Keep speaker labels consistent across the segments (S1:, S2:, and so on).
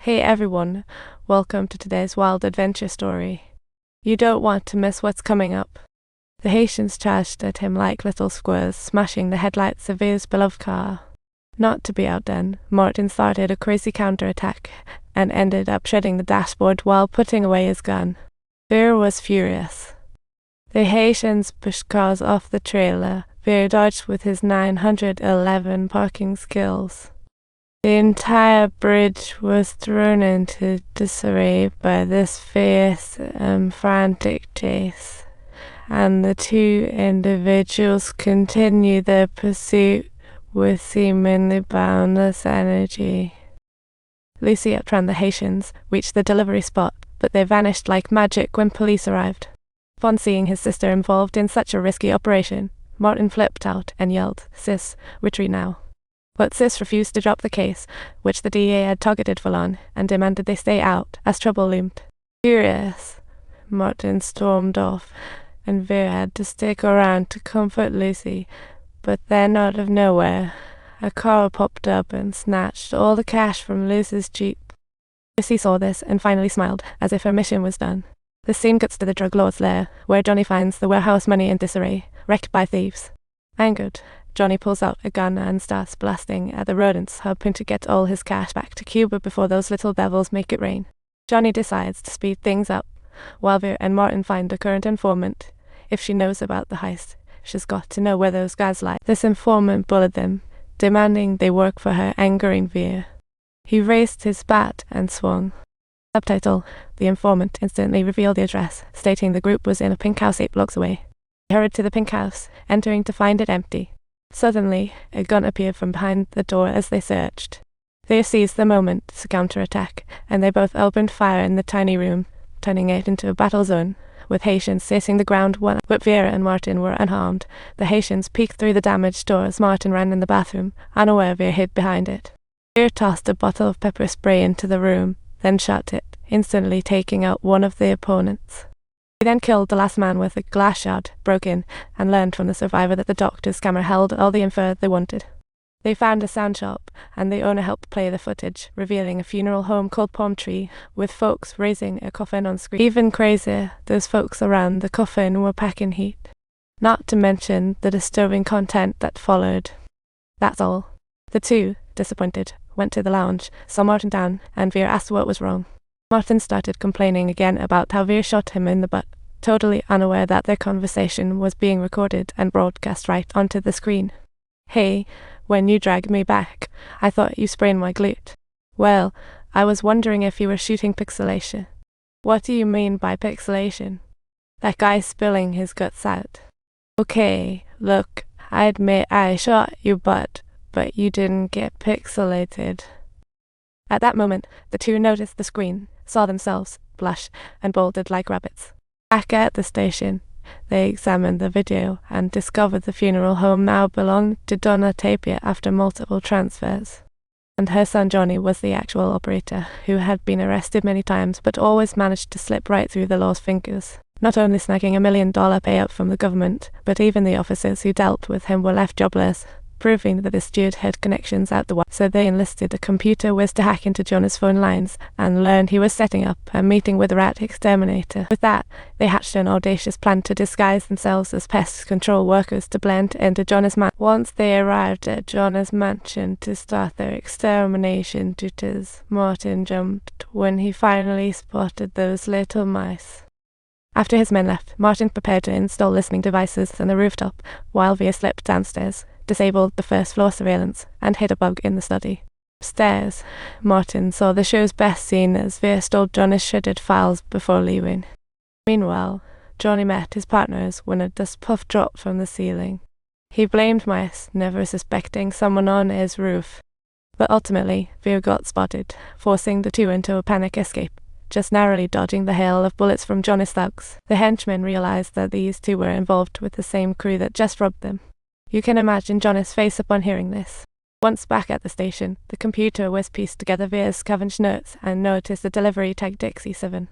S1: Hey everyone, welcome to today's wild adventure story. You don't want to miss what's coming up. The Haitians charged at him like little squares, smashing the headlights of Veer's beloved car. Not to be outdone, Martin started a crazy counterattack and ended up shredding the dashboard while putting away his gun. Veer was furious. The Haitians pushed cars off the trailer. Veer dodged with his 911 parking skills. The entire bridge was thrown into disarray by this fierce and frantic chase, and the two individuals continued their pursuit with seemingly boundless energy. Lucy outran the Haitians, reached the delivery spot, but they vanished like magic when police arrived. Upon seeing his sister involved in such a risky operation, Martin flipped out and yelled, "Sis, retreat now." But Sis refused to drop the case, which the DA had targeted Fallon, and demanded they stay out, as trouble loomed. Furious, Martin stormed off, and Veer had to stick around to comfort Lucy. But then, out of nowhere, a car popped up and snatched all the cash from Lucy's Jeep. Lucy saw this and finally smiled, as if her mission was done. The scene cuts to the drug lord's lair, where Johnny finds the warehouse money in disarray, wrecked by thieves. Angered, Johnny pulls out a gun and starts blasting at the rodents, hoping to get all his cash back to Cuba before those little devils make it rain. Johnny decides to speed things up, while Veer and Martin find the current informant. If she knows about the heist, she's got to know where those guys lie. This informant bullied them, demanding they work for her, angering Veer. He raised his bat and swung. Subtitle: The informant instantly revealed the address, stating the group was in a pink house 8 blocks away. He hurried to the pink house, entering to find it empty. Suddenly, a gun appeared from behind the door as they searched. They seized the moment to counterattack, and they both opened fire in the tiny room, turning it into a battle zone, with Haitians searching the ground. But Veer and Martin were unharmed. The Haitians peeked through the damaged door as Martin ran in the bathroom, unaware Veer hid behind it. Veer tossed a bottle of pepper spray into the room, then shot it, instantly taking out one of the opponents. He then killed the last man with a glass shard, broke in, and learned from the survivor that the doctor's camera held all the info they wanted. They found a sound shop, and the owner helped play the footage, revealing a funeral home called Palm Tree, with folks raising a coffin on screen. Even crazier, those folks around the coffin were packing heat. Not to mention the disturbing content that followed. That's all. The two, disappointed, went to the lounge, saw Martin down, and Veer asked what was wrong. Martin started complaining again about how Veer shot him in the butt, totally unaware that their conversation was being recorded and broadcast right onto the screen. "Hey, when you dragged me back, I thought you sprained my glute." "Well, I was wondering if you were shooting pixelation." "What do you mean by pixelation?" "That guy spilling his guts out." "Okay, look, I admit I shot your butt, but you didn't get pixelated." At that moment, the two noticed the screen, saw themselves, blush, and bolted like rabbits. Back at the station, they examined the video and discovered the funeral home now belonged to Donna Tapia after multiple transfers. And her son Johnny was the actual operator, who had been arrested many times but always managed to slip right through the law's fingers, not only snagging $1 million payout from the government, but even the officers who dealt with him were left jobless, proving that this dude had connections out the wazoo. So they enlisted a computer whiz to hack into Jonah's phone lines and learned he was setting up a meeting with the rat exterminator. With that, they hatched an audacious plan to disguise themselves as pest control workers to blend into Jonah's mansion. Once they arrived at Jonah's mansion to start their extermination duties, Martin jumped when he finally spotted those little mice. After his men left, Martin prepared to install listening devices on the rooftop, while Veer slipped downstairs, disabled the first-floor surveillance, and hid a bug in the study. Upstairs, Martin saw the show's best scene as Veer stole Johnny's shredded files before leaving. Meanwhile, Johnny met his partners when a dust puff dropped from the ceiling. He blamed mice, never suspecting someone on his roof. But ultimately, Veer got spotted, forcing the two into a panic escape, just narrowly dodging the hail of bullets from Johnny's thugs. The henchmen realized that these two were involved with the same crew that just robbed them. You can imagine Johnny's face upon hearing this. Once back at the station, the computer was pieced together Veer's scavenged notes and noticed the delivery tag Dixie 7.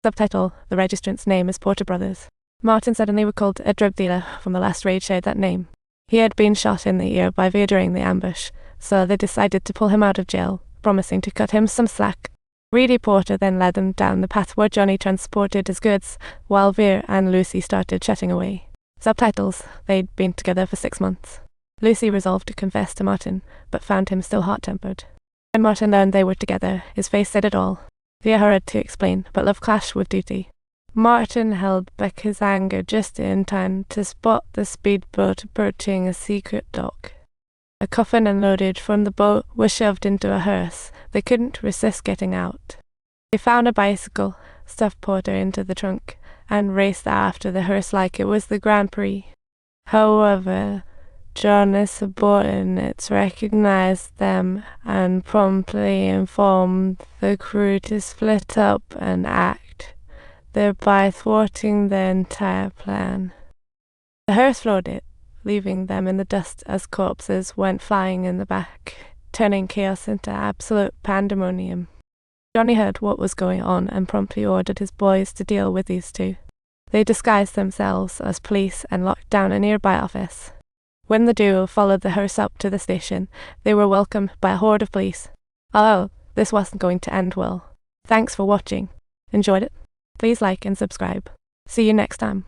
S1: Subtitle: The registrant's name is Porter Brothers. Martin suddenly recalled a drug dealer from the last raid shared that name. He had been shot in the ear by Veer during the ambush, so they decided to pull him out of jail, promising to cut him some slack. Reedy Porter then led them down the path where Johnny transported his goods, while Vera and Lucy started chatting away. Subtitles: they'd been together for 6 months. Lucy resolved to confess to Martin, but found him still hot-tempered. When Martin learned they were together, his face said it all. Vera hurried to explain, but love clashed with duty. Martin held back his anger just in time to spot the speedboat approaching a secret dock. A coffin unloaded from the boat was shoved into a hearse. They couldn't resist getting out. They found a bicycle, stuffed Porter into the trunk, and raced after the hearse like it was the Grand Prix. However, John's subordinates recognized them and promptly informed the crew to split up and act, thereby thwarting their entire plan. The hearse floated, leaving them in the dust as corpses went flying in the back, turning chaos into absolute pandemonium. Johnny heard what was going on and promptly ordered his boys to deal with these two. They disguised themselves as police and locked down a nearby office. When the duo followed the hearse up to the station, they were welcomed by a horde of police. Oh, this wasn't going to end well. Thanks for watching. Enjoyed it? Please like and subscribe. See you next time.